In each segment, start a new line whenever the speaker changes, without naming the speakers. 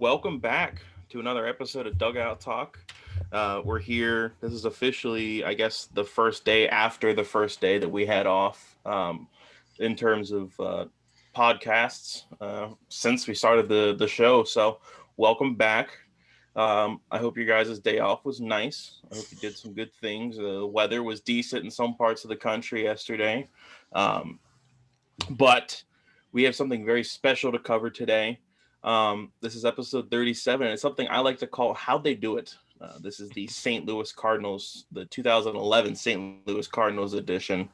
Welcome back to another episode of Dugout Talk. We're here. This is officially, I guess, the first day after the first day that we had off in terms of podcasts since we started the show. So, welcome back. I hope your guys' day off was nice. I hope you did some good things. The weather was decent in some parts of the country yesterday. Um, but we have something very special to cover today. This is episode 37, and it's something I like to call How'd They Do It? This is the St. Louis Cardinals, the 2011 St. Louis Cardinals edition.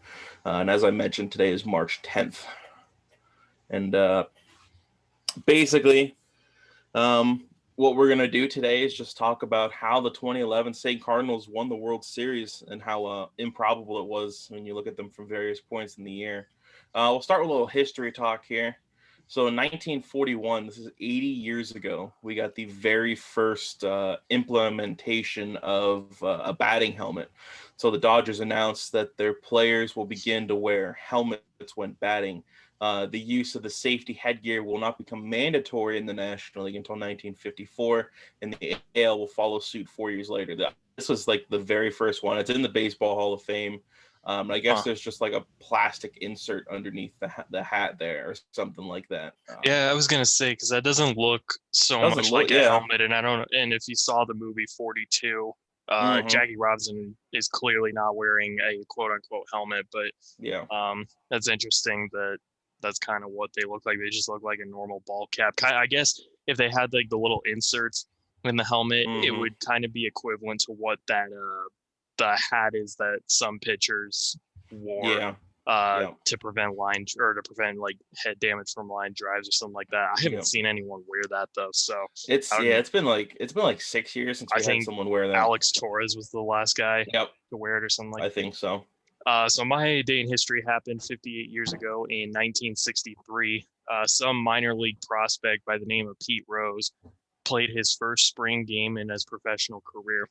And as I mentioned, today is March 10th. And basically, what we're going to do today is just talk about how the 2011 St. Cardinals won the World Series and how improbable it was when you look at them from various points in the year. We'll start with a little history talk here. So in 1941, this is 80 years ago, we got the very first implementation of a batting helmet. So the Dodgers announced that their players will begin to wear helmets when batting. The use of the safety headgear will not become mandatory in the National League until 1954, and the AL will follow suit 4 years later. This was like the very first one. It's in the Baseball Hall of Fame. I guess there's just like a plastic insert underneath the hat there or something like that.
Yeah, I was gonna say because that doesn't look so
Doesn't
much
look,
like a
yeah.
helmet, and I don't. And if you saw the movie 42,
Mm-hmm.
Jackie Robinson is clearly not wearing a quote unquote helmet, but
Yeah.
that's interesting that that's kind of what they look like. They just look like a normal ball cap. I guess if they had like the little inserts in the helmet, it
Mm-hmm.
would kind of be equivalent to what that the hat is that some pitchers wore
Yeah. Yeah.
to prevent line or to prevent like head damage from line drives or something like that. I
Yeah.
haven't seen anyone wear that though, so
It's
I
yeah.
don't.
It's been like 6 years since
I
we had
think
someone wear that.
Alex Torres was the last guy
Yep.
to wear it or something like
I
that.
think so.
So my day in history happened 58 years ago in 1963. Some minor league prospect by the name of Pete Rose played his first spring game in his professional career.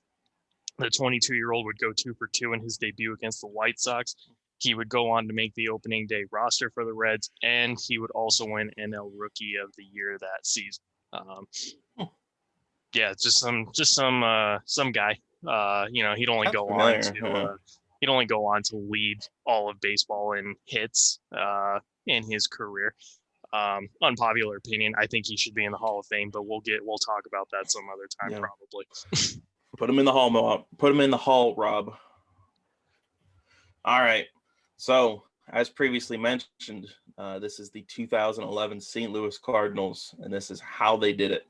The 22-year-old would go 2 for 2 in his debut against the White Sox. He would go on to make the opening day roster for the Reds, and he would also win NL Rookie of the Year that season. Um, yeah, just some guy. He'd only
Sounds
go on
familiar. Yeah.
to lead all of baseball in hits in his career. Unpopular opinion, I think he should be in the Hall of Fame, but we'll talk about that some other time
Yeah.
probably.
Put him in the hall, Mo. Put him in the hall, Rob. All right. So, as previously mentioned, this is the 2011 St. Louis Cardinals, and this is how they did it.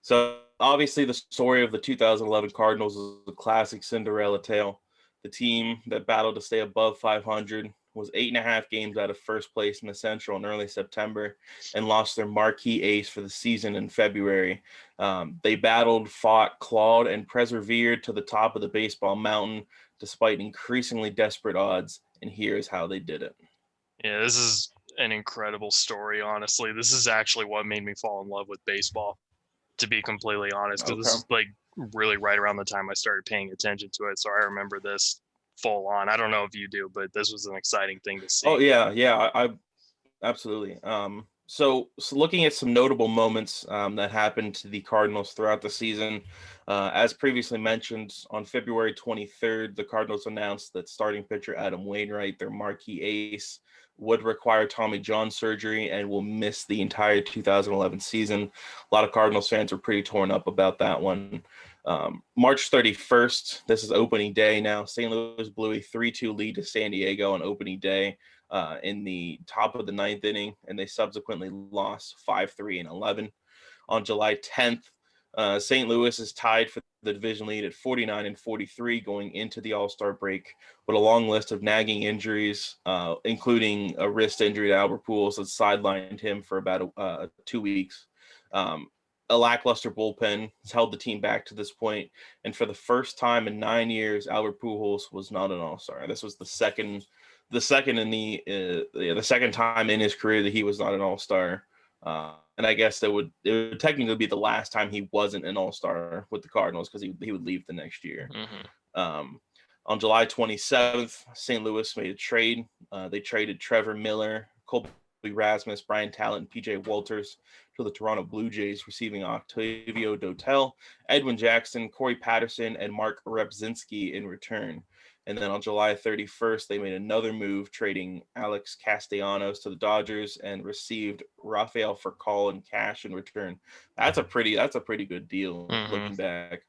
So, obviously, the story of the 2011 Cardinals is a classic Cinderella tale. The team that battled to stay above 500 was 8.5 games out of first place in the Central in early September and lost their marquee ace for the season in February. They battled, fought, clawed, and persevered to the top of the baseball mountain despite increasingly desperate odds. And here's how they did it.
Yeah, this is an incredible story, honestly. This is actually what made me fall in love with baseball, to be completely honest, because this
Okay.
is like really right around the time I started paying attention to it. So I remember this full on. I don't know if you do, but this was an exciting thing to
Oh
see.
yeah, yeah, I absolutely. So looking at some notable moments that happened to the Cardinals throughout the season, as previously mentioned, on February 23rd, the Cardinals announced that starting pitcher Adam Wainwright, their marquee ace, would require Tommy John surgery and will miss the entire 2011 season. A lot of Cardinals fans were pretty torn up about that one. March 31st, this is opening day now. St. Louis blew a 3-2 lead to San Diego on opening day in the top of the ninth inning, and they subsequently lost 5-3 and 11. On July 10th, St. Louis is tied for the division lead at 49 and 43 going into the All-Star break, with a long list of nagging injuries, including a wrist injury to Albert Pujols that sidelined him for about 2 weeks. A lackluster bullpen has held the team back to this point, and for the first time in 9 years, Albert Pujols was not an All-Star. This was the second time in his career that he was not an All-Star. And I guess it would technically be the last time he wasn't an All-Star with the Cardinals because he would leave the next year.
Mm-hmm.
Um, on July 27th, St. Louis made a trade. They traded Trevor Miller, Colby Rasmus, Brian Talent, and PJ Walters to the Toronto Blue Jays, receiving Octavio Dotel, Edwin Jackson, Corey Patterson, and Mark Repzinski in return. And then on July 31st, they made another move, trading Alex Castellanos to the Dodgers and received Rafael Furcal in cash in return. That's a pretty good deal looking back.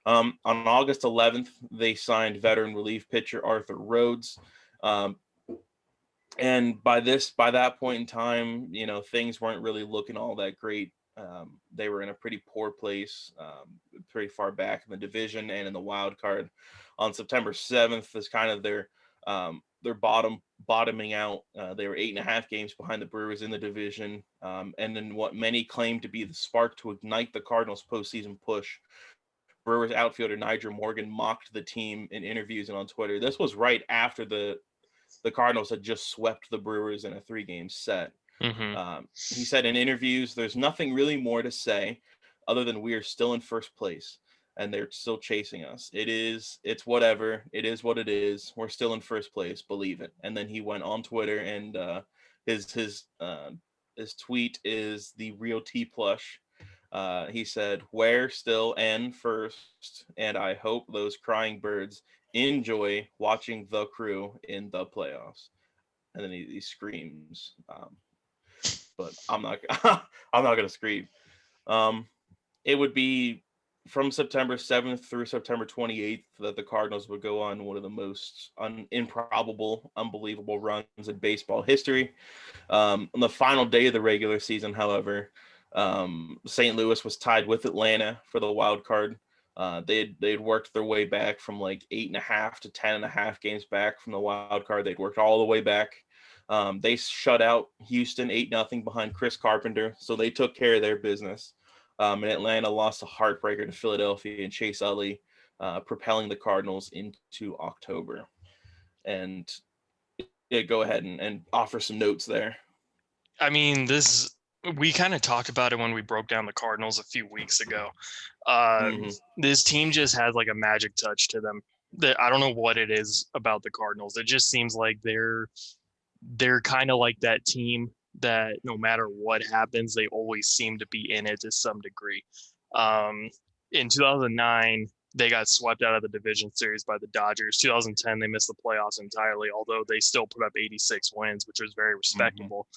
On August 11th, they signed veteran relief pitcher Arthur Rhodes. And by that point in time, things weren't really looking all that great. They were in a pretty poor place, pretty far back in the division and in the wild card. On September 7th is kind of their bottoming out. They were 8.5 games behind the Brewers in the division. And then what many claim to be the spark to ignite the Cardinals postseason push, Brewers outfielder Nigel Morgan mocked the team in interviews and on Twitter. This was right after the Cardinals had just swept the Brewers in a 3-game set. He said in interviews, "There's nothing really more to say other than we are still in first place and they're still chasing us. It's whatever. It is what it is. We're still in first place. Believe it." And then he went on Twitter, and his tweet is the real T plush. He said, "We're still in first, and I hope those crying birds enjoy watching the Crew in the playoffs." And then he screams, but I'm not I'm not gonna scream. It would be from September 7th through September 28th that the Cardinals would go on one of the most improbable, unbelievable runs in baseball history. On the final day of the regular season, however, St. Louis was tied with Atlanta for the wild card. They'd worked their way back from like 8.5 to 10.5 games back from the wild card. They'd worked all the way back. They shut out Houston 8-0 behind Chris Carpenter, so they took care of their business. And Atlanta lost a heartbreaker to Philadelphia and Chase Utley, propelling the Cardinals into October. And go ahead and offer some notes there.
I mean, we kind of talked about it when we broke down the Cardinals a few weeks ago. This team just has like a magic touch to them. I don't know what it is about the Cardinals. It just seems like they're kind of like that team that no matter what happens, they always seem to be in it to some degree. In 2009, they got swept out of the division series by the Dodgers. 2010, they missed the playoffs entirely, although they still put up 86 wins, which was very respectable.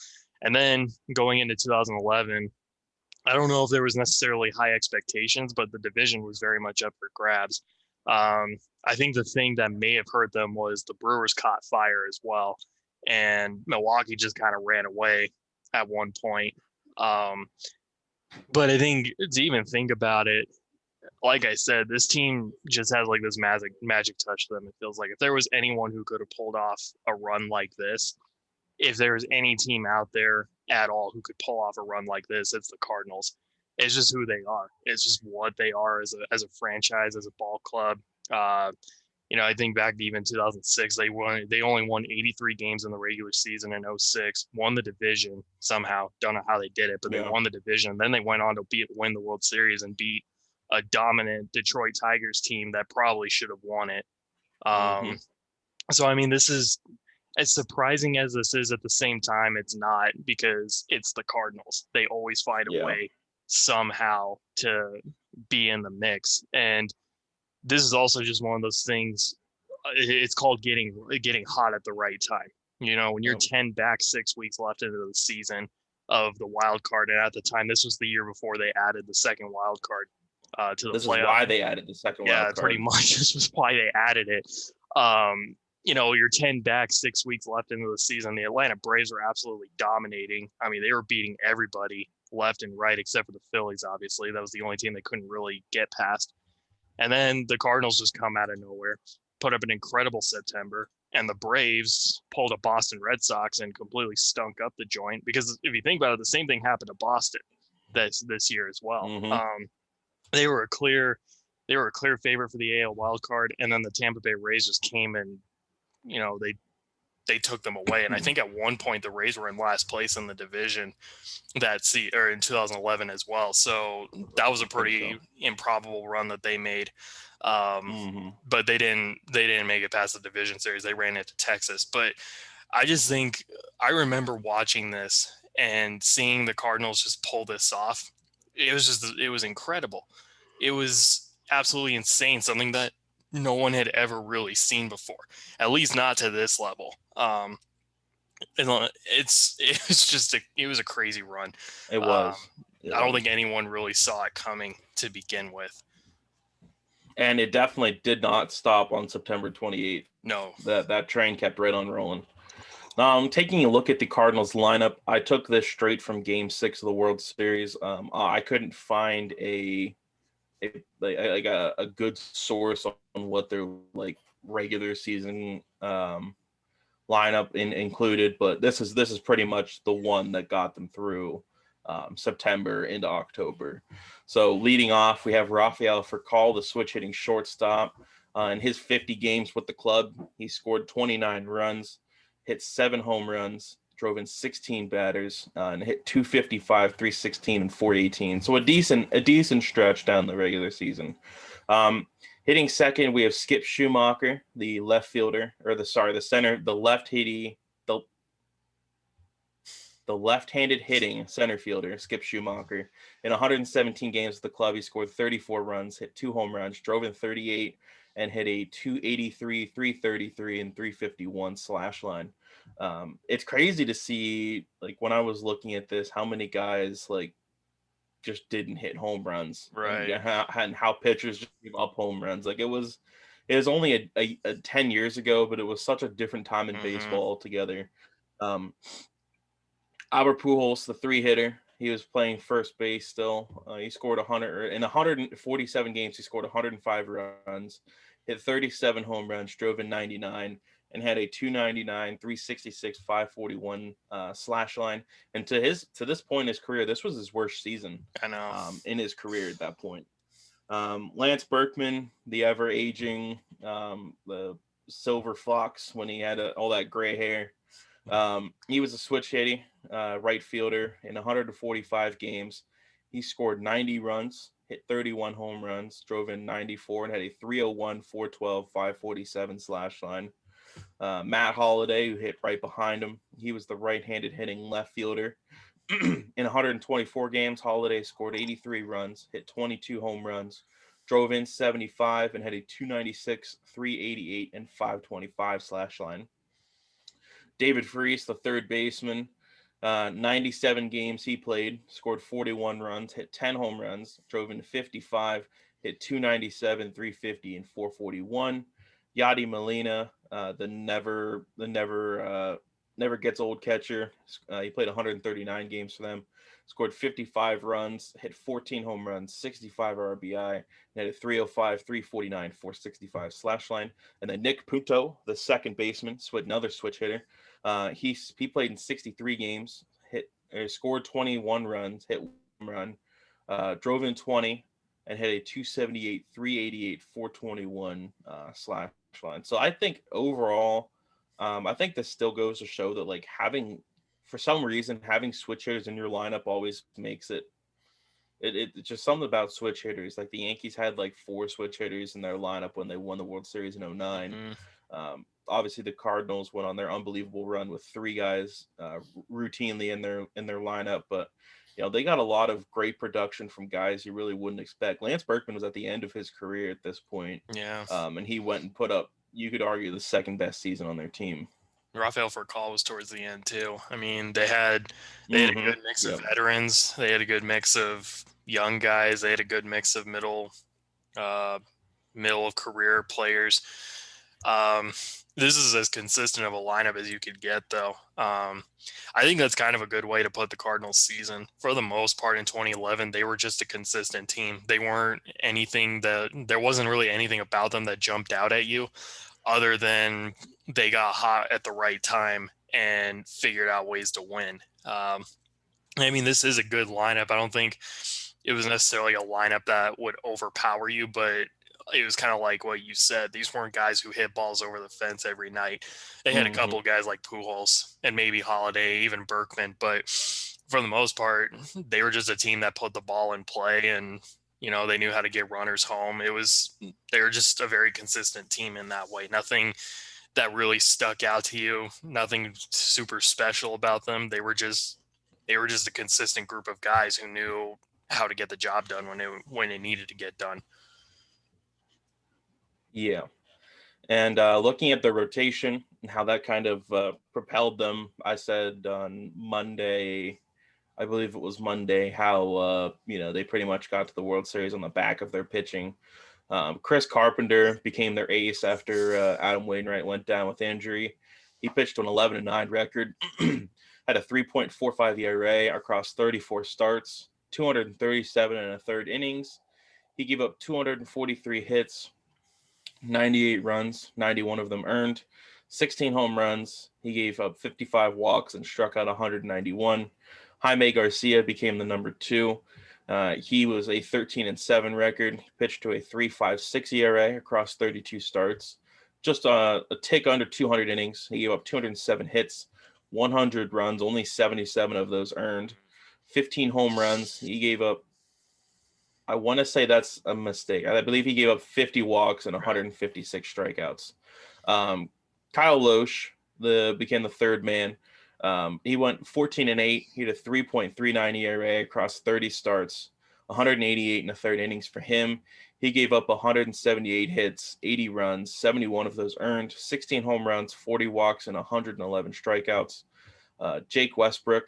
And then going into 2011, I don't know if there was necessarily high expectations, but the division was very much up for grabs. I think the thing that may have hurt them was the Brewers caught fire as well, and Milwaukee just kind of ran away at one point. But I think to even think about it, like I said, this team just has like this magic touch to them. It feels like if there was anyone who could have pulled off a run like this, if there's any team out there at all who could pull off a run like this, it's the Cardinals. It's just who they are. It's just what they are as a franchise, as a ball club. I think back to even 2006, they only won 83 games in the regular season in 2006, won the division somehow. Don't know how they did it, but they won the division. Then they went on to win the World Series and beat a dominant Detroit Tigers team that probably should have won it. So, I mean, this is as surprising as this is. At the same time, it's not, because it's the Cardinals. They always find a way somehow to be in the mix. And this is also just one of those things. It's called getting hot at the right time. When you're 10 back 6 weeks left into the season of the wild card, and at the time, this was the year before they added the second wild card to the playoff.
This is why they added the second wild card.
Yeah, pretty much. This was why they added it. You're 10 back 6 weeks left into the season. The Atlanta Braves were absolutely dominating. I mean, they were beating everybody left and right except for the Phillies, obviously. That was the only team they couldn't really get past. And then the Cardinals just come out of nowhere, put up an incredible September, and the Braves pulled a Boston Red Sox and completely stunk up the joint. Because if you think about it, the same thing happened to Boston this year as well. They were a clear favorite for the AL wild card, and then the Tampa Bay Rays just came and they took them away. And I think at one point the Rays were in last place in the division in 2011 as well. So that was a pretty improbable run that they made. But they didn't make it past the division series. They ran into Texas. But I just think I remember watching this and seeing the Cardinals just pull this off. It was incredible. It was absolutely insane, something that no one had ever really seen before, at least not to this level. And it was a crazy run.
It
Um,
was. It
I don't
was.
think anyone really saw it coming to begin with.
And it definitely did not stop on September 28th.
No.
That train kept right on rolling. Taking a look at the Cardinals lineup, I took this straight from Game 6 of the World Series. I couldn't find a good source on what their like regular season lineup included, but this is pretty much the one that got them through September into October. So leading off, we have Rafael Furcal, the switch hitting shortstop. In his 50 games with the club, he scored 29 runs, hit 7 home runs, drove in 16 batters, and hit 255, 316, and 418. So a decent stretch down the regular season. Hitting second, we have Skip Schumacher, the left fielder, or the center, the left-handed hitting center fielder, Skip Schumacher. In 117 games with the club, he scored 34 runs, hit 2 home runs, drove in 38, and hit a 283, 333, and 351 slash line. It's crazy to see, like, when I was looking at this, how many guys, like, just didn't hit home runs,
Right.
and how pitchers just gave up home runs. Like, it was only a 10 years ago, but it was such a different time in baseball altogether. Um, Albert Pujols, the 3 hitter, he was playing first base still. He scored 100 in 147 games. He scored 105 runs, hit 37 home runs, drove in 99, and had a 299, 366, 541 slash line. And to this point in his career, this was his worst season
I know.
in his career at that point. Lance Berkman, the ever aging, the silver fox when he had all that gray hair. He was a switch hitting right fielder in 145 games. He scored 90 runs, hit 31 home runs, drove in 94, and had a 301, 412, 547 slash line. Matt Holliday, who hit right behind him, he was the right-handed hitting left fielder. In 124 games, Holliday scored 83 runs, hit 22 home runs, drove in 75, and had a 296, 388, and 525 slash line. David Freese, the third baseman, 97 games he played, scored 41 runs, hit 10 home runs, drove in 55, hit 297, 350, and 441. Yadi Molina, never gets old catcher. He played 139 games for them, scored 55 runs, hit 14 home runs, 65 RBI, and had a 305, 349, 465 slash line. And then Nick Punto, the second baseman, another switch hitter. He played in 63 games, scored 21 runs, hit 1 run, drove in 20, and hit a 278, 388, 421 slash line. So I think overall, I think this still goes to show that like for some reason, having switch hitters in your lineup always makes it's just something about switch hitters. Like the Yankees had like 4 switch hitters in their lineup when they won the World Series in 09. Obviously, the Cardinals went on their unbelievable run with 3 guys routinely in their lineup, but they got a lot of great production from guys you really wouldn't expect. Lance Berkman was at the end of his career at this point,
Yeah.
and he went and put up, you could argue, the second best season on their team.
Rafael Furcal was towards the end too. I mean, they had a good mix of veterans. They had a good mix of young guys. They had a good mix of middle of career players. This is as consistent of a lineup as you could get, though. I think that's kind of a good way to put the Cardinals season. For the most part in 2011, they were just a consistent team. They weren't there wasn't really anything about them that jumped out at you other than they got hot at the right time and figured out ways to win. I mean, this is a good lineup. I don't think it was necessarily a lineup that would overpower you, but it was kind of like what you said. These weren't guys who hit balls over the fence every night. They had a couple of guys like Pujols and maybe Holliday, even Berkman, but for the most part, they were just a team that put the ball in play and they knew how to get runners home. They were just a very consistent team in that way. Nothing that really stuck out to you? Nothing super special about them. They were just a consistent group of guys who knew how to get the job done when it needed to get done.
Yeah. And looking at the rotation and how that kind of propelled them, I said on Monday, I believe it was Monday, how they pretty much got to the World Series on the back of their pitching. Chris Carpenter became their ace after Adam Wainwright went down with injury. He pitched an 11-9 record, had a 3.45 ERA across 34 starts, 237 and a third innings. He gave up 243 hits, 98 runs, 91 of them earned, 16 home runs. He gave up 55 walks and struck out 191. Jaime Garcia became the number 2. He was a 13-7 record. He pitched to a 3.56 ERA across 32 starts, just a tick under 200 innings. He gave up 207 hits, 100 runs, only 77 of those earned, 15 home runs. He gave up, I want to say that's a mistake. I believe he gave up 50 walks and 156 strikeouts. Kyle Loesch became the third man. He went 14-8. He had a 3.39 ERA across 30 starts, 188 in the third innings for him. He gave up 178 hits, 80 runs, 71 of those earned, 16 home runs, 40 walks, and 111 strikeouts. Jake Westbrook,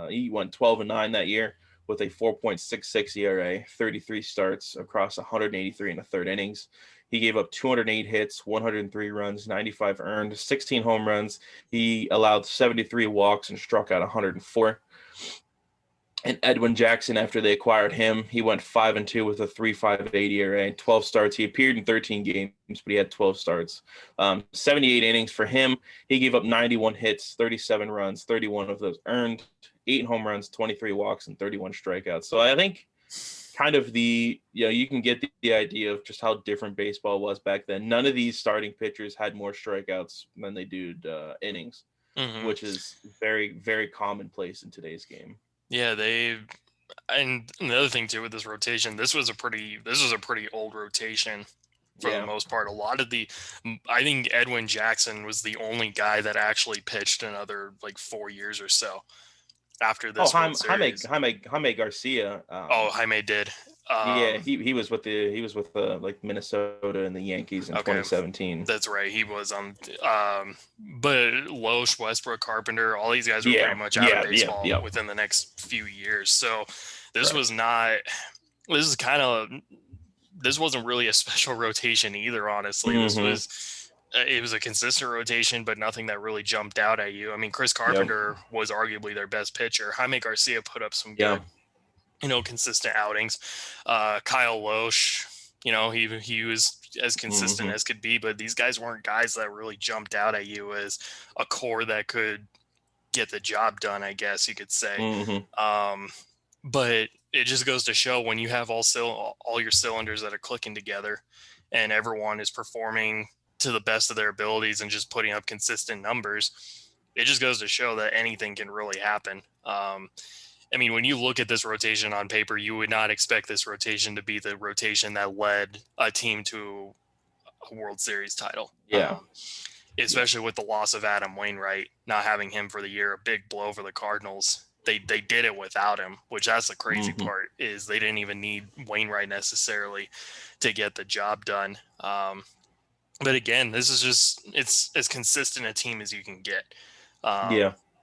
he went 12-9 that year with a 4.66 ERA, 33 starts across 183 in the third innings. He gave up 208 hits, 103 runs, 95 earned, 16 home runs. He allowed 73 walks and struck out 104. And Edwin Jackson, after they acquired him, he went 5-2 with a 3.58 ERA, 12 starts. He appeared in 13 games, but he had 12 starts. 78 innings for him. He gave up 91 hits, 37 runs, 31 of those earned, 8 home runs, 23 walks, and 31 strikeouts. So I think kind of you can get the idea of just how different baseball was back then. None of these starting pitchers had more strikeouts than they do innings, which is very, very commonplace in today's game.
Yeah, and another thing too with this rotation, this was a pretty old rotation for the most part. I think Edwin Jackson was the only guy that actually pitched another like 4 years or so after this World Series.
Jaime Garcia.
Jaime did.
He was with like Minnesota and the Yankees in 2017.
That's right. He was on. But Loesch, Westbrook, Carpenter, all these guys were pretty much out of baseball within the next few years. So this was not. This wasn't really a special rotation either. Honestly, it was a consistent rotation, but nothing that really jumped out at you. I mean, Chris Carpenter was arguably their best pitcher. Jaime Garcia put up some good, consistent outings. Kyle Loesch, he was as consistent as could be, but these guys weren't guys that really jumped out at you as a core that could get the job done, I guess you could say. But it just goes to show when you have all your cylinders that are clicking together and everyone is performing to the best of their abilities and just putting up consistent numbers, it just goes to show that anything can really happen. I mean, when you look at this rotation on paper, you would not expect this rotation to be the rotation that led a team to a World Series title. Especially with the loss of Adam Wainwright, not having him for the year, a big blow for the Cardinals. They did it without him, which that's the crazy part, is they didn't even need Wainwright necessarily to get the job done. But again, this is it's as consistent a team as you can get.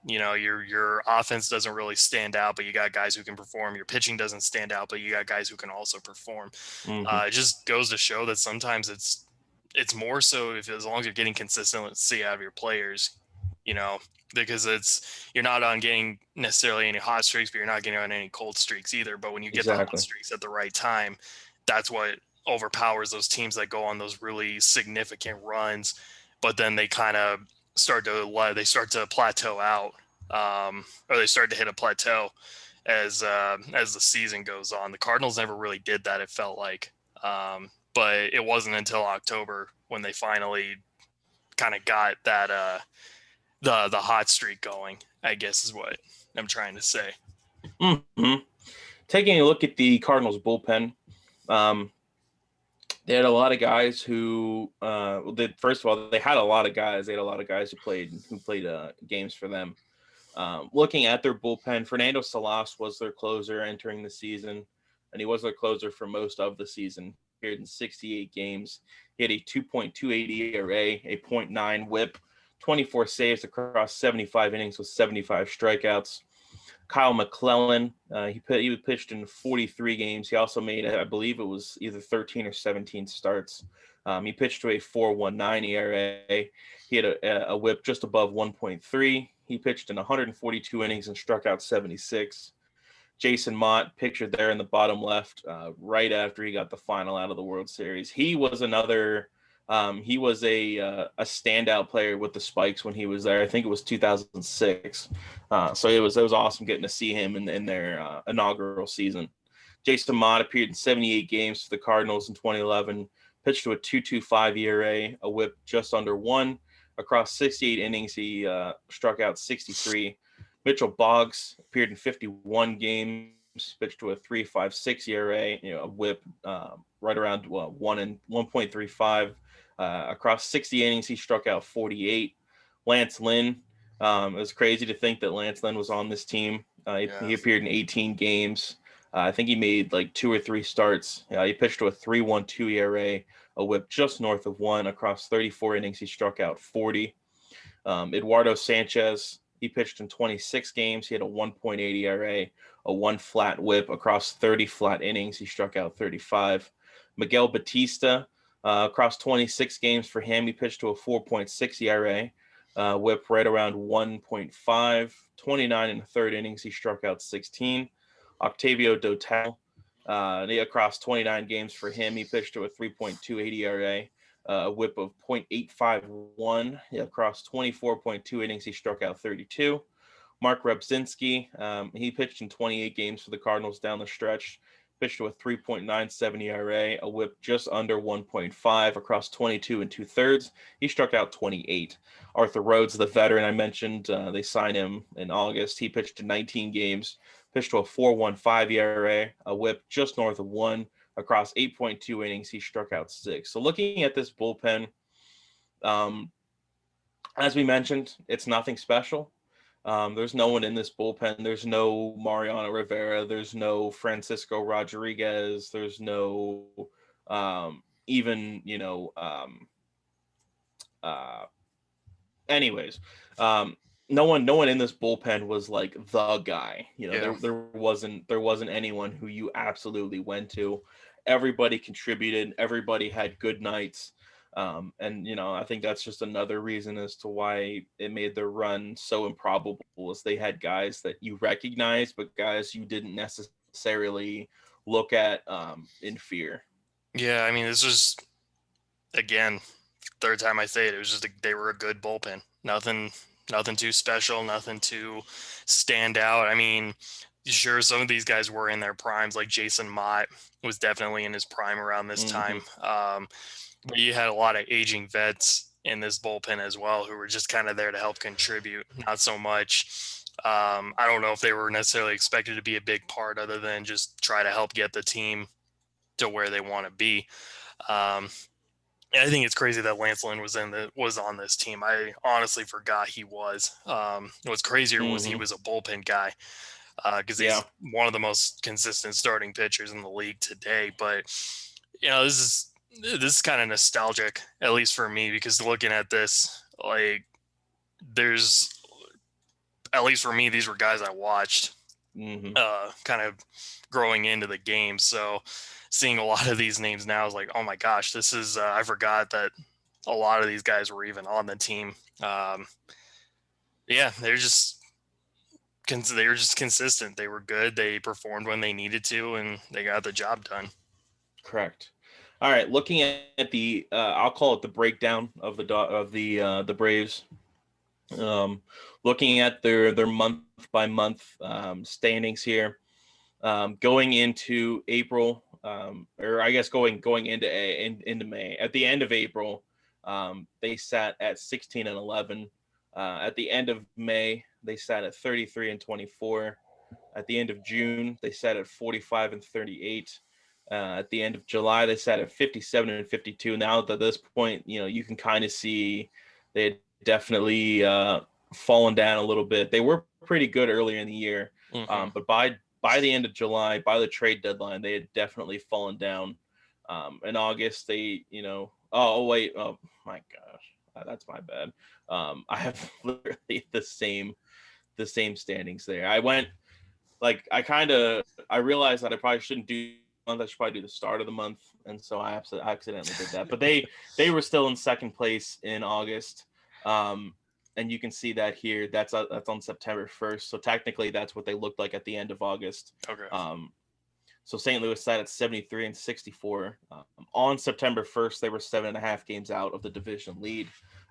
Your offense doesn't really stand out, but you got guys who can perform. Your pitching doesn't stand out, but you got guys who can also perform. It just goes to show that sometimes it's more so as long as you're getting consistency out of your players, because you're not on getting necessarily any hot streaks, but you're not getting on any cold streaks either. But when you get the hot streaks at the right time, that's what overpowers those teams that go on those really significant runs, but then they kind of start to plateau out, or they start to hit a plateau as the season goes on. The Cardinals never really did that, it felt like, but it wasn't until October when they finally kind of got that the hot streak going, I guess is what I'm trying to say.
Taking a look at the Cardinals bullpen, They had a lot of guys who first of all, they had a lot of guys. They had a lot of guys who played games for them. Looking at their bullpen, Fernando Salas was their closer entering the season, and he was their closer for most of the season. He appeared in 68 games. He had a 2.28 ERA, a .9 WHIP, 24 saves across 75 innings with 75 strikeouts. Kyle McClellan, he pitched in 43 games. He also made, I believe it was either 13 or 17 starts. He pitched to a 4.19 ERA. He had a WHIP just above 1.3. He pitched in 142 innings and struck out 76. Jason Mott, pictured there in the bottom left, right after he got the final out of the World Series. He was another. He was a standout player with the Spikes when he was there. I think it was 2006. So it was awesome getting to see him in their inaugural season. Jason Mott appeared in 78 games for the Cardinals in 2011. Pitched to a 2.25 ERA, a WHIP just under 1. Across 68 innings, he struck out 63. Mitchell Boggs appeared in 51 games, pitched to a 3.56 ERA, a WHIP right around 1 and 1.35. Across 60 innings, he struck out 48. Lance Lynn, it was crazy to think that Lance Lynn was on this team. He appeared in 18 games. I think he made like 2 or 3 starts. He pitched to a 3.12 ERA, a WHIP just north of 1. Across 34 innings, he struck out 40. Eduardo Sanchez, he pitched in 26 games. He had a 1.8 ERA, a 1 flat WHIP. Across 30 flat innings, he struck out 35. Miguel Batista, across 26 games for him, he pitched to a 4.6 ERA, WHIP right around 1.5. 29 in the third innings, he struck out 16. Octavio Dotel, across 29 games for him, he pitched to a 3.28 ERA, a WHIP of .851. Across 24.2 innings, he struck out 32. Mark Repzinski, he pitched in 28 games for the Cardinals down the stretch, pitched to a 3.97 ERA, a WHIP just under 1.5. Across 22 and 2/3, he struck out 28. Arthur Rhodes, the veteran I mentioned, they signed him in August. He pitched in 19 games, pitched to a 4.15 ERA, a WHIP just north of 1. Across 8.2 innings, he struck out 6. So looking at this bullpen, as we mentioned, it's nothing special. There's no one in this bullpen. There's no Mariano Rivera. There's no Francisco Rodriguez. There's no even, anyways, no one in this bullpen was like the guy. There wasn't anyone who you absolutely went to. Everybody contributed. Everybody had good nights. And I think that's just another reason as to why it made their run so improbable, is they had guys that you recognize, but guys you didn't necessarily look at in fear.
Yeah, I mean, this was, again, third time I say it, it was just they were a good bullpen. Nothing too special, nothing too stand out. I mean, sure, some of these guys were in their primes, like Jason Mott was definitely in his prime around this time. But you had a lot of aging vets in this bullpen as well who were just kind of there to help contribute, not so much. I don't know if they were necessarily expected to be a big part other than just try to help get the team to where they want to be. I think it's crazy that Lance Lynn was on this team. I honestly forgot he was. What's crazier was he was a bullpen guy, because he's one of the most consistent starting pitchers in the league today. But this is kind of nostalgic, at least for me, because looking at this, like, there's, at least for me, these were guys I watched kind of growing into the game. So seeing a lot of these names now is like, oh my gosh, this is, I forgot that a lot of these guys were even on the team. They're just consistent. They were good. They performed when they needed to, and they got the job done.
Correct. All right, looking at the, I'll call it the breakdown of the Braves. Looking at their month by month standings here, going into April, or I guess going into May. At the end of April, they sat at 16-11. At the end of May, they sat at 33-24. At the end of June, they sat at 45-38. At the end of July, they sat at 57 and 52. Now at this point, you can kind of see they had definitely fallen down a little bit. They were pretty good earlier in the year, but by the end of July, by the trade deadline, they had definitely fallen down. In August, oh wait, oh my gosh, that's my bad. I have literally the same standings there. I realized that I probably shouldn't do month. I should probably do the start of the month, and so I accidentally did that. But they were still in second place in August, and you can see that here. That's on September 1st. So technically, that's what they looked like at the end of August.
Okay.
So St. Louis sat at 73 and 64. On September 1st, they were 7.5 games out of the division lead,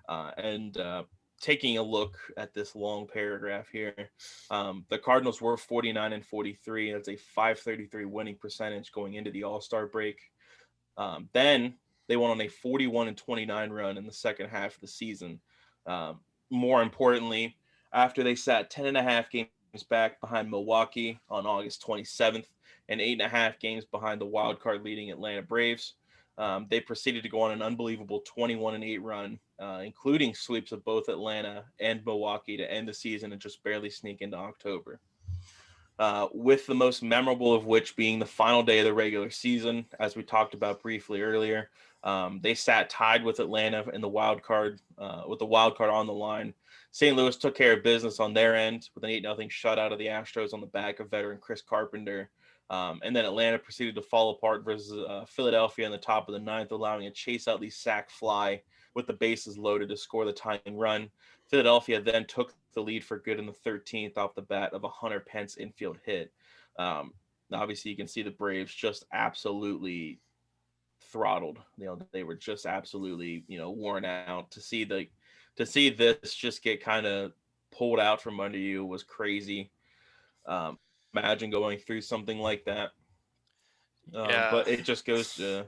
and taking a look at this long paragraph here, the Cardinals were 49 and 43. That's a .533 winning percentage going into the All-Star break. Then they went on a 41 and 29 run in the second half of the season. More importantly, after they sat 10.5 games back behind Milwaukee on August 27th and 8.5 games behind the wild card leading Atlanta Braves, they proceeded to go on an unbelievable 21 and 8 run, including sweeps of both Atlanta and Milwaukee to end the season and just barely sneak into October. With the most memorable of which being the final day of the regular season, as we talked about briefly earlier. They sat tied with Atlanta in the wild card, with the wild card on the line. St. Louis took care of business on their end with an 8-0 shutout of the Astros on the back of veteran Chris Carpenter. And then Atlanta proceeded to fall apart versus Philadelphia in the top of the ninth, allowing a Chase Utley sac fly with the bases loaded to score the tying run. Philadelphia then took the lead for good in the 13th off the bat of a Hunter Pence infield hit. Obviously, you can see the Braves just absolutely throttled. They were just absolutely worn out. To see this just get kind of pulled out from under you was crazy. Imagine going through something like that.
Yeah.
But it just goes to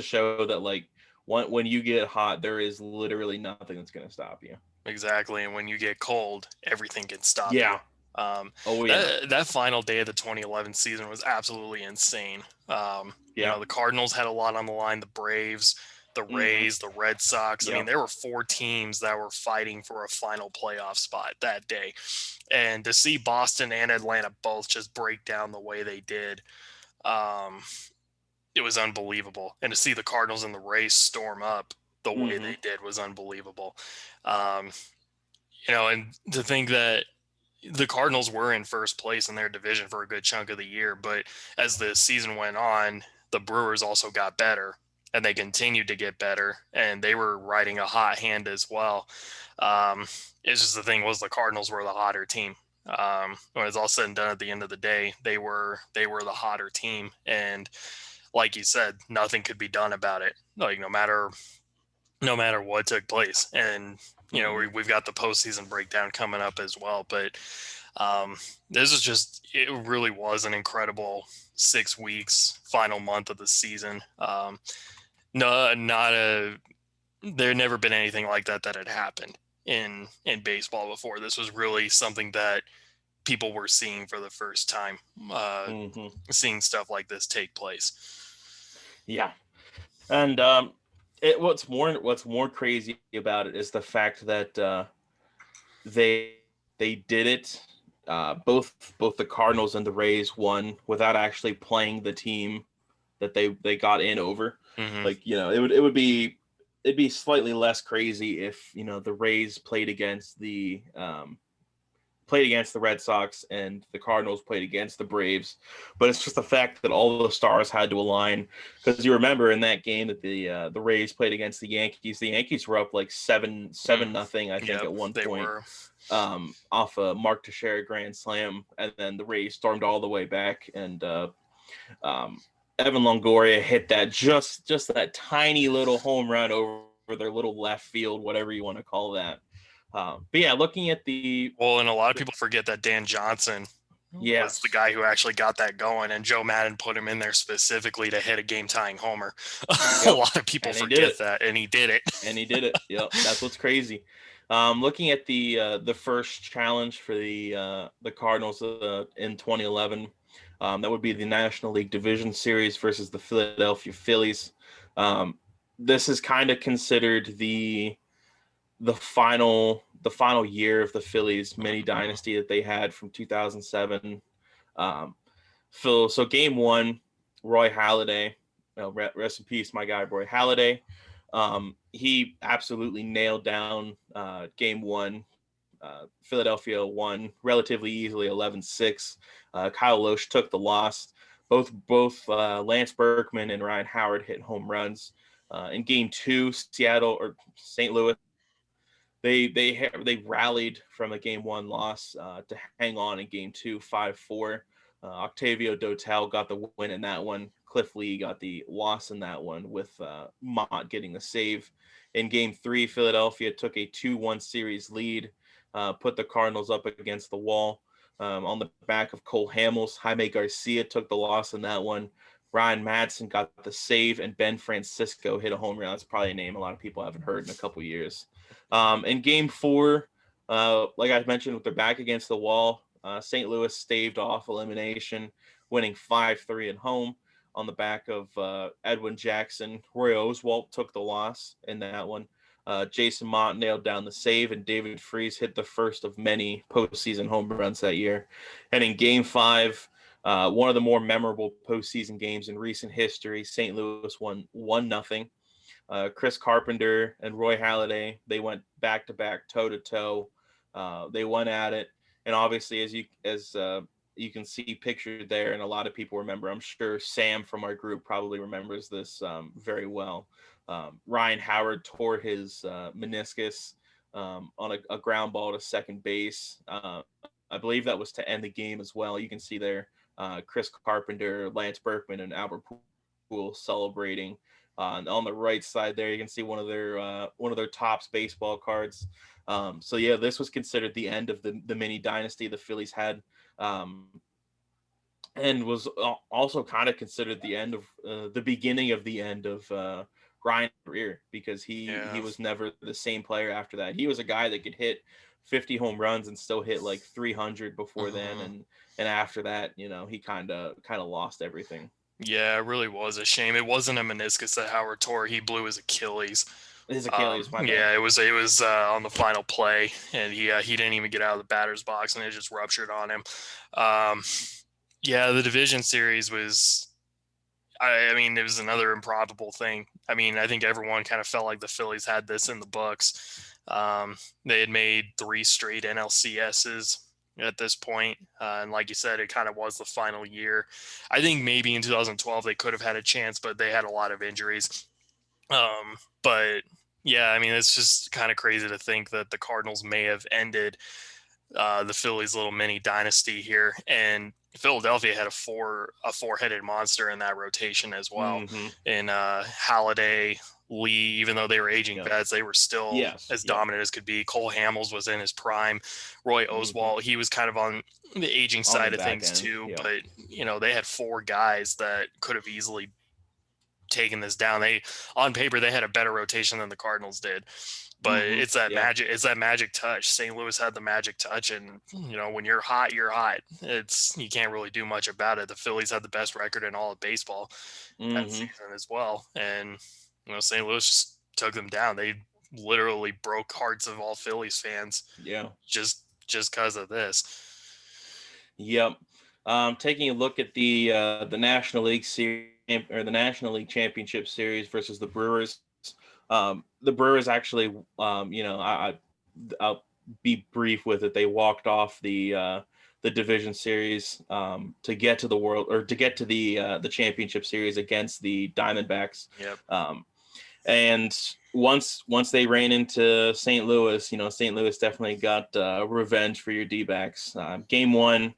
show that when you get hot, there is literally nothing that's going to stop you.
Exactly. And when you get cold, everything can stop
Yeah.
you. That final day of the 2011 season was absolutely insane. The Cardinals had a lot on the line, the Braves, the Rays, the Red Sox.
Yep.
I mean, there were 4 teams that were fighting for a final playoff spot that day. And to see Boston and Atlanta both just break down the way they did, it was unbelievable. And to see the Cardinals and the Rays storm up the way they did was unbelievable. And to think that the Cardinals were in first place in their division for a good chunk of the year, but as the season went on, the Brewers also got better, and they continued to get better, and they were riding a hot hand as well. It's just the thing was the Cardinals were the hotter team. When it's all said and done at the end of the day, they were the hotter team, and like you said, nothing could be done about it. Like no matter what took place, and we've got the postseason breakdown coming up as well. But it really was an incredible 6 weeks, final month of the season. There never been anything like that had happened in baseball before. This was really something that people were seeing for the first time, seeing stuff like this take place.
Yeah. And what's more crazy about it is the fact that they did it. Both the Cardinals and the Rays won without actually playing the team that they got in over. It'd be slightly less crazy if the Rays played against the Red Sox and the Cardinals played against the Braves, but it's just the fact that all the stars had to align. Because you remember in that game that the Rays played against the Yankees were up like 7-0, I think, at one point, off a Mark Teixeira grand slam, and then the Rays stormed all the way back, and Evan Longoria hit that just that tiny little home run over their little left field, whatever you want to call that. But yeah, looking at and
a lot of people forget that Dan Johnson was the guy who actually got that going, and Joe Madden put him in there specifically to hit a game-tying homer. A lot of people forget that, and he did it.
Yep, that's what's crazy. Looking at the first challenge for the Cardinals in 2011, That would be the National League Division Series versus the Philadelphia Phillies. This is kind of considered the final year of the Phillies mini dynasty that they had from 2007. So game one, Roy Halladay, rest in peace, my guy Roy Halladay. He absolutely nailed down game one. Philadelphia won relatively easily, 11-6. Kyle Loesch took the loss. Both Lance Berkman and Ryan Howard hit home runs. In game two, St. Louis, they rallied from a game one loss to hang on in game two, 5-4. Octavio Dotel got the win in that one. Cliff Lee got the loss in that one, with Mott getting the save. In game three, Philadelphia took a 2-1 series lead, put the Cardinals up against the wall. On the back of Cole Hamels, Jaime Garcia took the loss in that one. Ryan Madsen got the save, and Ben Francisco hit a home run. That's probably a name a lot of people haven't heard in a couple years. In game four, like I mentioned, with their back against the wall, St. Louis staved off elimination, winning 5-3 at home on the back of Edwin Jackson. Roy Oswalt took the loss in that one. Jason Mott nailed down the save, and David Freese hit the first of many postseason home runs that year. And in game five, one of the more memorable postseason games in recent history, St. Louis won 1-0. Chris Carpenter and Roy Halladay, they went back-to-back, toe-to-toe. They went at it. And obviously, as you can see pictured there, and a lot of people remember, I'm sure Sam from our group probably remembers this very well. Ryan Howard tore his meniscus on a ground ball to second base. I believe that was to end the game as well. You can see there Chris Carpenter, Lance Berkman, and Albert Pujols celebrating. On the right side there, you can see one of their Topps baseball cards. So yeah, this was considered the end of the mini dynasty the Phillies had, and was also kind of considered the beginning of the end of Ryan's career, because he was never the same player after that. He was a guy that could hit 50 home runs and still hit like 300 before then, and after that, he kind of lost everything.
Yeah, it really was a shame. It wasn't a meniscus that Howard tore. He blew his Achilles.
His Achilles, my bad.
Yeah, it was on the final play, and he didn't even get out of the batter's box, and it just ruptured on him. Yeah, the division series was, I mean, it was another improbable thing. I mean, I think everyone kind of felt like the Phillies had this in the books. They had made 3 straight NLCSs at this point. And like you said, it kind of was the final year. I think maybe in 2012 they could have had a chance, but they had a lot of injuries. But yeah, I mean, it's just kind of crazy to think that the Cardinals may have ended the Phillies' little mini dynasty here. And Philadelphia had a four-headed monster in that rotation as well. And Halladay, Lee, even though they were aging vets, they were still as dominant as could be. Cole Hamels was in his prime. Roy Oswalt, he was kind of on the aging side of things too. But, they had 4 guys that could have easily taken this down. On paper, they had a better rotation than the Cardinals did. But it's that magic. It's that magic touch. St. Louis had the magic touch, and when you're hot, you're hot. You can't really do much about it. The Phillies had the best record in all of baseball that season as well, and St. Louis just took them down. They literally broke hearts of all Phillies fans. Yeah, just because of this.
Yep. Taking a look at the National League Series, or the National League Championship Series versus the Brewers. The Brewers actually, I'll be brief with it. They walked off the division series to get to the championship series against the Diamondbacks.
Yep.
And once they ran into St. Louis, St. Louis definitely got revenge for your D-backs. Game one,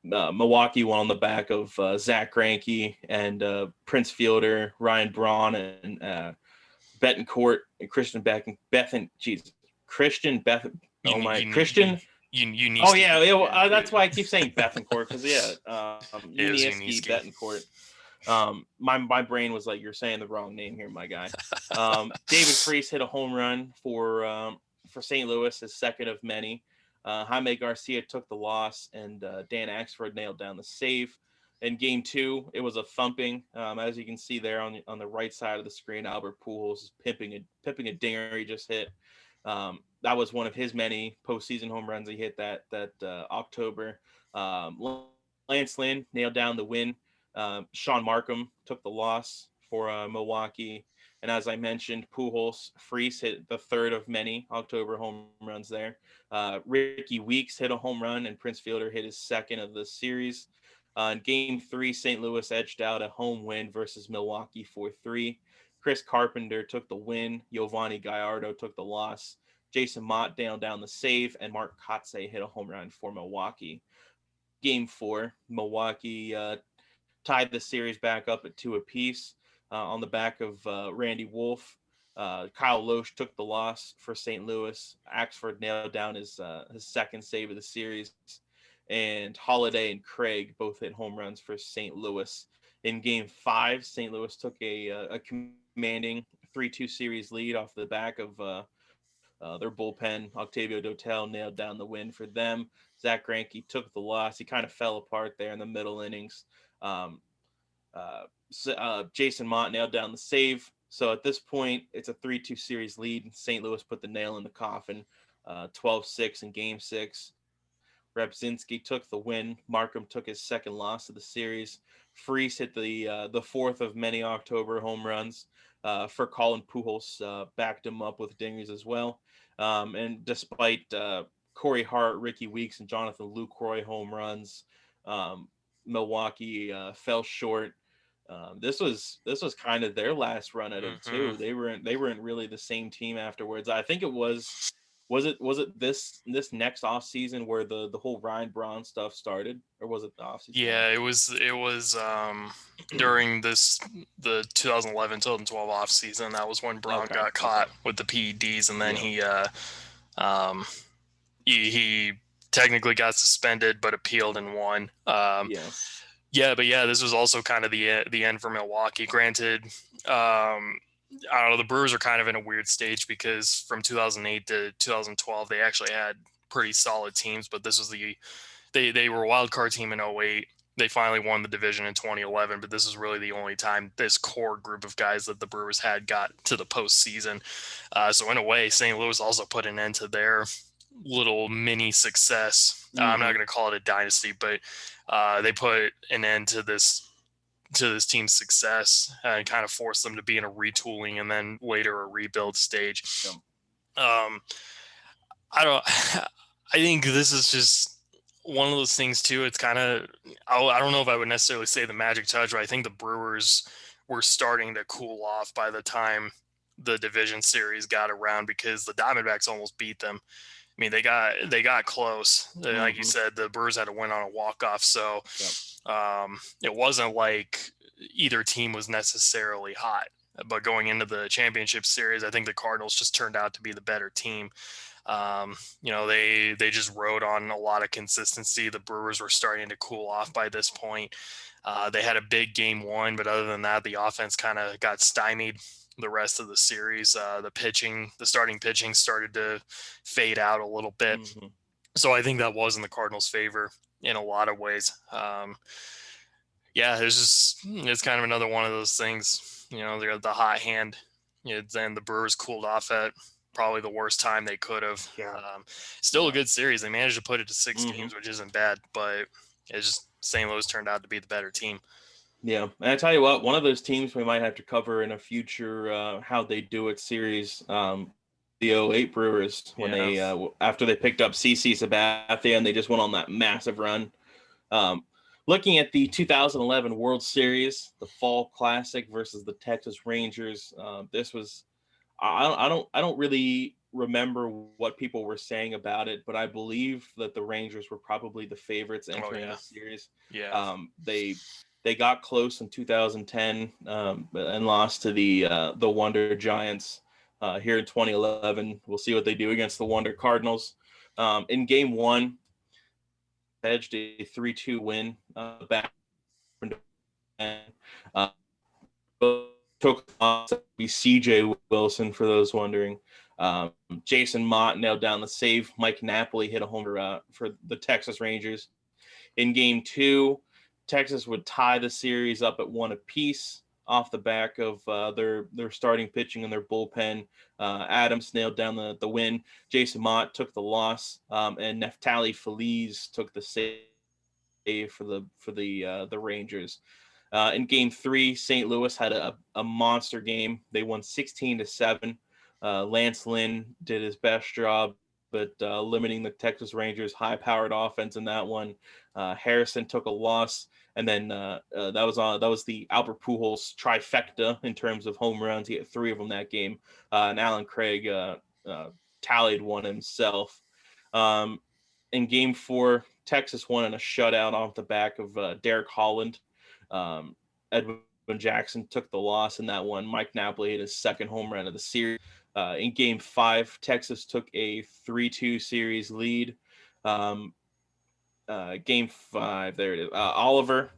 Milwaukee won on the back of Zach Greinke and Prince Fielder, Ryan Braun, and Betancourt, and Christian Bethan. Oh yeah, that's why I keep saying Bethancourt, because Yuniesky, Betancourt. My brain was like, you're saying the wrong name here, my guy. David Freese hit a home run for St. Louis, his second of many. Jaime Garcia took the loss, and Dan Axford nailed down the save. In Game 2, it was a thumping. As you can see there on the right side of the screen, Albert Pujols is pimping a dinger he just hit. That was one of his many postseason home runs he hit that October. Lance Lynn nailed down the win. Sean Markham took the loss for Milwaukee. And as I mentioned, Pujols, Freese hit the third of many October home runs there. Ricky Weeks hit a home run, and Prince Fielder hit his second of the series. In Game 3, St. Louis edged out a home win versus Milwaukee 4-3. Chris Carpenter took the win. Giovanni Gallardo took the loss. Jason Mott nailed down the save, and Mark Kotze hit a home run for Milwaukee. Game 4, Milwaukee tied the series back up at 2 apiece on the back of Randy Wolf. Kyle Loesch took the loss for St. Louis. Axford nailed down his second save of the series. And Holiday and Craig both hit home runs for St. Louis. In Game 5, St. Louis took a commanding 3-2 series lead off the back of their bullpen. Octavio Dotel nailed down the win for them. Zach Greinke took the loss. He kind of fell apart there in the middle innings. Jason Mott nailed down the save. So at this point, it's a 3-2 series lead. St. Louis put the nail in the coffin, 12-6 in Game 6. Rebzinski took the win. Markham took his second loss of the series. Freese hit the fourth of many October home runs. For Colin Pujols backed him up with dingers as well. And despite Corey Hart, Ricky Weeks, and Jonathan Lucroy home runs, Milwaukee fell short. This was kind of their last run at it too. They weren't really the same team afterwards. I think it was it this next off season where the whole Ryan Braun stuff started, or was it the off season?
Yeah, it was during the 2011-2012 off season. That was when Braun got caught with the PEDs, and then he technically got suspended but appealed and won. This was also kind of the end for Milwaukee. Granted, I don't know, the Brewers are kind of in a weird stage because from 2008 to 2012 they actually had pretty solid teams, but this was they were a wild card team in 2008. They finally won the division in 2011, but this is really the only time this core group of guys that the Brewers had got to the postseason. So in a way, St. Louis also put an end to their little mini success. I'm not going to call it a dynasty, but they put an end to this team's success and kind of forced them to be in a retooling and then later a rebuild stage. I think this is just one of those things too. It's kind of, I don't know if I would necessarily say the magic touch, but I think the Brewers were starting to cool off by the time the division series got around, because the Diamondbacks almost beat them. I mean, they got close. Like you said, the Brewers had to win on a walk-off. So it wasn't like either team was necessarily hot. But going into the championship series, I think the Cardinals just turned out to be the better team. They just rode on a lot of consistency. The Brewers were starting to cool off by this point. They had a big Game 1, but other than that, the offense kind of got stymied the rest of the series. The starting pitching started to fade out a little bit. So I think that was in the Cardinals' favor in a lot of ways. It's kind of another one of those things. They're the hot hand. Then the Brewers cooled off at probably the worst time they could have. Still a good series. They managed to put it to 6 games, which isn't bad, but it's just St. Louis turned out to be the better team.
Yeah, and I tell you what, one of those teams we might have to cover in a future How They Do It series, the 2008 Brewers, when they after they picked up CC Sabathia and they just went on that massive run. Looking at the 2011 World Series, the Fall Classic versus the Texas Rangers, this was I don't really remember what people were saying about it, but I believe that the Rangers were probably the favorites entering the series. They got close in 2010 and lost to the Wonder Giants here in 2011. We'll see what they do against the Wonder Cardinals. In Game 1, edged a 3-2 win back. Took be C.J. Wilson, for those wondering. Jason Mott nailed down the save. Mike Napoli hit a homer for the Texas Rangers. In Game 2, Texas would tie the series up at 1 apiece off the back of their starting pitching and their bullpen. Adams nailed down the win. Jason Mott took the loss, and Neftali Feliz took the save for the Rangers. In Game 3, St. Louis had a monster game. They won 16-7. Lance Lynn did his best job, but limiting the Texas Rangers' high-powered offense in that one. Harrison took a loss, and then that was the Albert Pujols trifecta in terms of home runs. He hit 3 of them that game, and Alan Craig tallied one himself. In Game 4, Texas won in a shutout off the back of Derek Holland. Edwin Jackson took the loss in that one. Mike Napoli hit his second home run of the series. In Game 5, Texas took a 3-2 series lead. Game 5, there it is. Oliver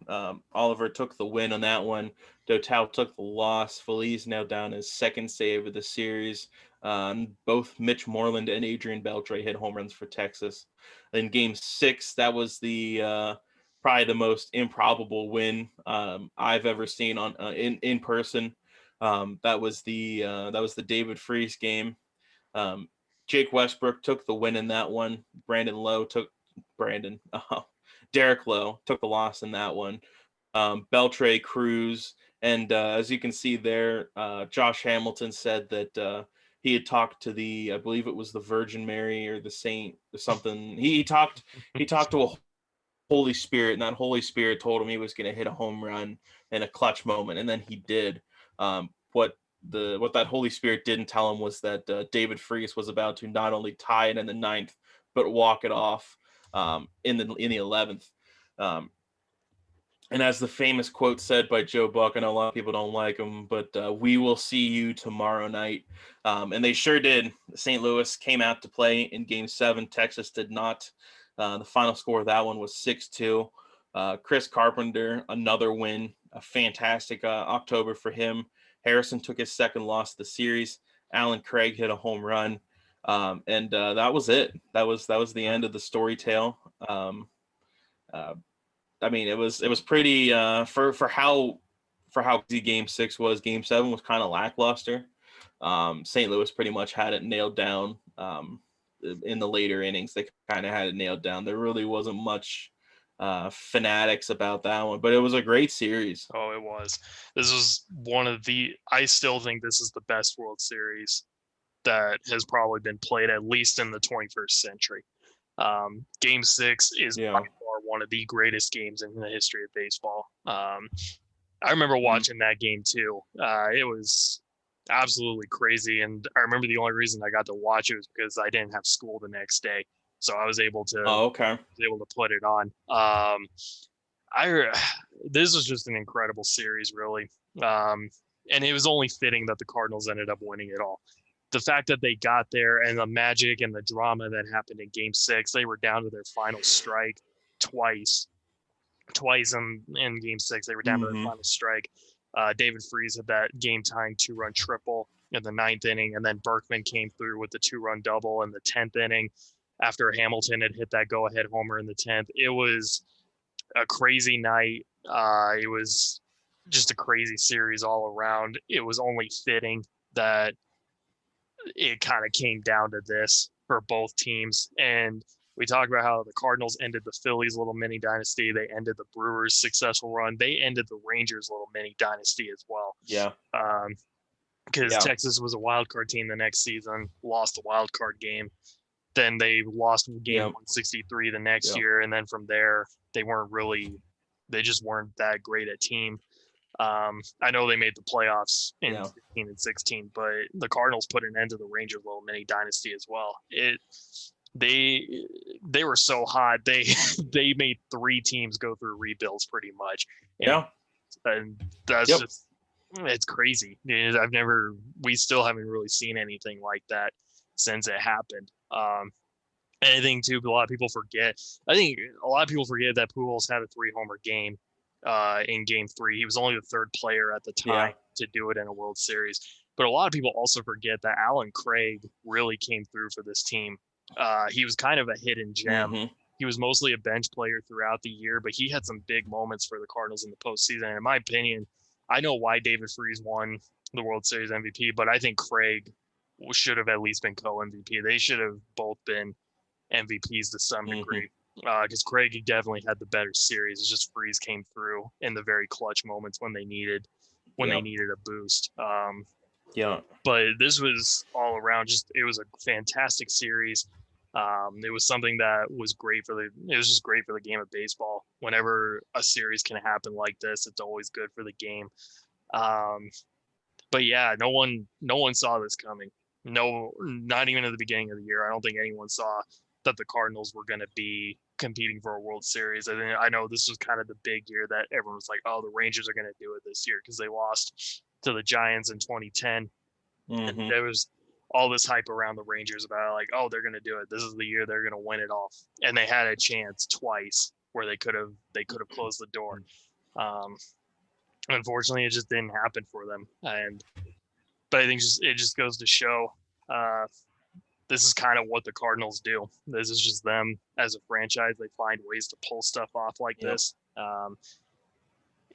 took the win on that one. Dotal took the loss. Feliz nailed down his second save of the series. Both Mitch Moreland and Adrian Beltre hit home runs for Texas. In Game 6, that was the probably the most improbable win I've ever seen on in person. That was the David Freese game. Jake Westbrook took the win in that one. Derek Lowe took the loss in that one. Beltre, Cruz, and as you can see there, Josh Hamilton said that he had talked to I believe it was the Virgin Mary or the Saint or something. He talked to a Holy Spirit, and that Holy Spirit told him he was going to hit a home run in a clutch moment, and then he did. What that Holy Spirit didn't tell him was that David Freese was about to not only tie it in the 9th, but walk it off in the 11th. And as the famous quote said by Joe Buck, I know a lot of people don't like him, but we will see you tomorrow night. And they sure did. St. Louis came out to play in Game 7. Texas did not. The final score of that one was 6-2. Chris Carpenter, another win, a fantastic October for him. Harrison took his second loss of the series. Alan Craig hit a home run. And that was it. That was the end of the story tale. I mean, it was pretty for how easy Game 6 was. Game 7 was kind of lackluster. St. Louis pretty much had it nailed down in the later innings. They kind of had it nailed down. There really wasn't much fanatics about that one, but it was a great series.
Oh, it was. This was I still think this is the best World Series that has probably been played, at least in the 21st century. Game 6 is by far one of the greatest games in the history of baseball. I remember watching that game too. It was absolutely crazy, and I remember the only reason I got to watch it was because I didn't have school the next day, so I was able to put it on. This was just an incredible series, really, and it was only fitting that the Cardinals ended up winning it all. The fact that they got there and the magic and the drama that happened in Game 6, they were down to their final strike twice in Game 6. They were down to their final strike. David Freese had that game-tying 2-run triple in the 9th inning, and then Berkman came through with the 2-run double in the 10th inning after Hamilton had hit that go-ahead homer in the 10th. It was a crazy night. It was just a crazy series all around. It was only fitting that it kind of came down to this for both teams. And we talked about how the Cardinals ended the Phillies' little mini dynasty. They ended the Brewers' successful run. They ended the Rangers' little mini dynasty as well.
Yeah.
Because Texas was a wild card team the next season, lost the wild card game. Then they lost game 163 the next year. And then from there, they just weren't that great a team. I know they made the playoffs in 15 and 16, but the Cardinals put an end to the Rangers' little mini dynasty as well. They were so hot. They made 3 teams go through rebuilds pretty much. And that's just, it's crazy. We still haven't really seen anything like that since it happened. And I think too, a lot of people forget. I think a lot of people forget that Pujols had a 3-homer game in Game 3. He was only the 3rd player at the time to do it in a World Series. But a lot of people also forget that Alan Craig really came through for this team. He was kind of a hidden gem.
Mm-hmm.
He was mostly a bench player throughout the year, but he had some big moments for the Cardinals in the postseason. And in my opinion, I know why David Freese won the World Series MVP, but I think Craig should have at least been co-MVP. They should have both been MVPs to some
Mm-hmm.
degree. Because Craig definitely had the better series. It's just Freese came through in the very clutch moments when they needed
Yep.
a boost.
Yeah.
But this was all around just it was a fantastic series. It was something that was great for it was just great for the game of baseball. Whenever a series can happen like this, it's always good for the game. Um, but yeah, no one saw this coming. No, not even at the beginning of the year. I don't think anyone saw that the Cardinals were going to be competing for a World Series. I know this was kind of the big year that everyone was like, "Oh, the Rangers are going to do it this year" because they lost to the Giants in 2010, and
Mm-hmm.
there was all this hype around the Rangers about like, "Oh, they're going to do it. This is the year they're going to win it all." And they had a chance twice where they could have closed the door. Um, Unfortunately, it just didn't happen for them, but I think it just goes to show uh, this is kind of what the Cardinals do. This is just them as a franchise. They find ways to pull stuff off like
Yep.
this,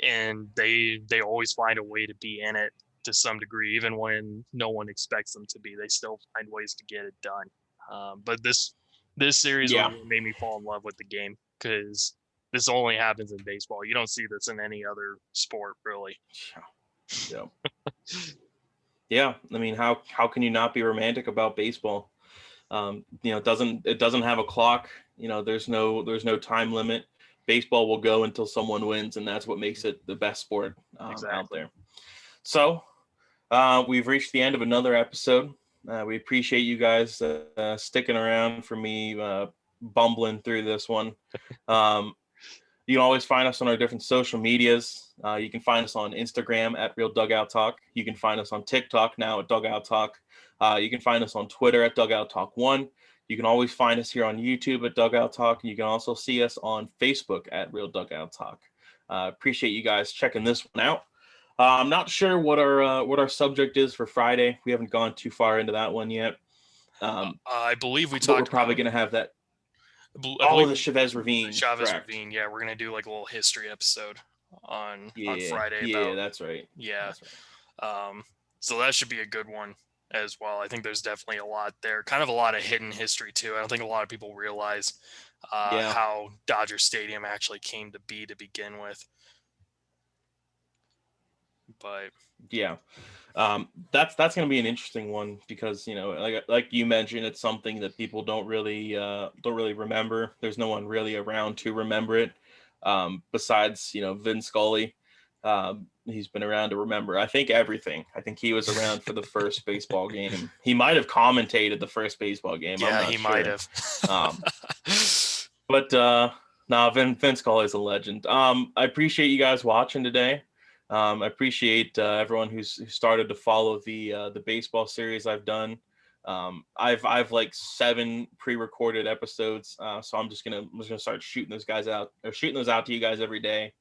and they always find a way to be in it to some degree, even when no one expects them to be. They still find ways to get it done. But this series was
Yeah.
what made me fall in love with the game because this only happens in baseball. You don't see this in any other sport, really.
Yeah. Yeah. I mean, how can you not be romantic about baseball? It doesn't have a clock. There's no time limit. Baseball will go until someone wins, and that's what makes it the best sport out
Exactly.
there. So we've reached the end of another episode. We appreciate you guys sticking around for me bumbling through this one. Um, you can always find us on our different social medias. You can find us on Instagram at Real Dugout Talk. You can find us on TikTok now at Dugout Talk. You can find us on Twitter at Dugout Talk 1. You can always find us here on YouTube at Dugout Talk. And you can also see us on Facebook at Real Dugout Talk. Appreciate you guys checking this one out. I'm not sure what our subject is for Friday. We haven't gone too far into that one yet.
I believe we
But we're
talked
probably
about.
going to have that.
I believe
The Chavez Ravine.
Chavez
Correct.
Ravine. Yeah, we're gonna do like a little history episode on
Yeah.
Friday
Yeah,
about
that's right.
yeah.
That's right.
So that should be a good one as well. I think there's definitely a lot there, kind of a lot of hidden history too. I don't think a lot of people realize
Yeah.
how Dodger Stadium actually came to be to begin with. But
Yeah. That's going to be an interesting one because like you mentioned, it's something that people don't really remember. There's no one really around to remember it besides Vin Scully. He's been around to remember, I think, everything. I think he was around for the first baseball game. He might have commentated the first baseball game. I'm
yeah,
not
he
sure.
might have.
But Vin Scully is a legend. I appreciate you guys watching today. I appreciate everyone who started to follow the baseball series I've done. I've like 7 pre-recorded episodes, so I'm just gonna start shooting those out to you guys every day.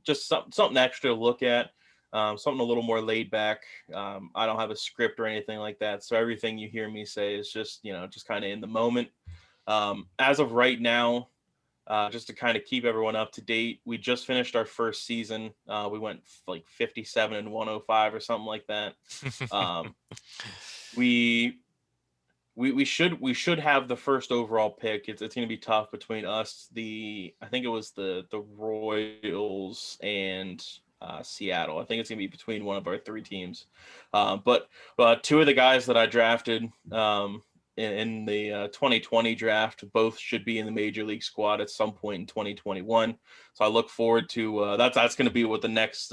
Just something extra to look at, something a little more laid back. I don't have a script or anything like that, so everything you hear me say is just kind of in the moment. As of right now, just to kind of keep everyone up to date, we just finished our first season. We went like 57 and 105 or something like that. Um, we should have the first overall pick. It's going to be tough between us. I think it was the Royals and Seattle. I think it's going to be between one of our 3 teams. But 2 of the guys that I drafted in the 2020 draft both should be in the major league squad at some point in 2021. So I look forward to that's going to be what the next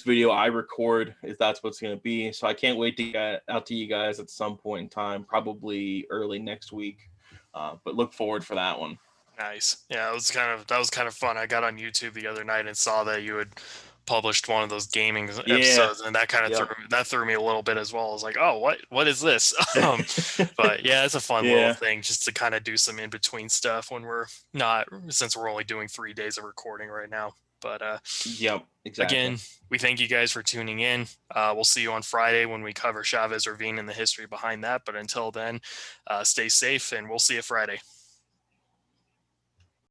video I record is. That's what's going to be. So I can't wait to get out to you guys at some point in time, probably early next week. But look forward for that one.
Nice. Yeah, that was kind of fun. I got on YouTube the other night and saw that you had published one of those gaming episodes, and that kind of threw me a little bit as well. I was like, oh, what is this? But yeah, it's a fun little thing just to kind of do some in between stuff when since we're only doing 3 days of recording right now. But
Yep, exactly.
again, we thank you guys for tuning in. We'll see you on Friday when we cover Chavez Ravine and the history behind that. But until then, stay safe, and we'll see you Friday.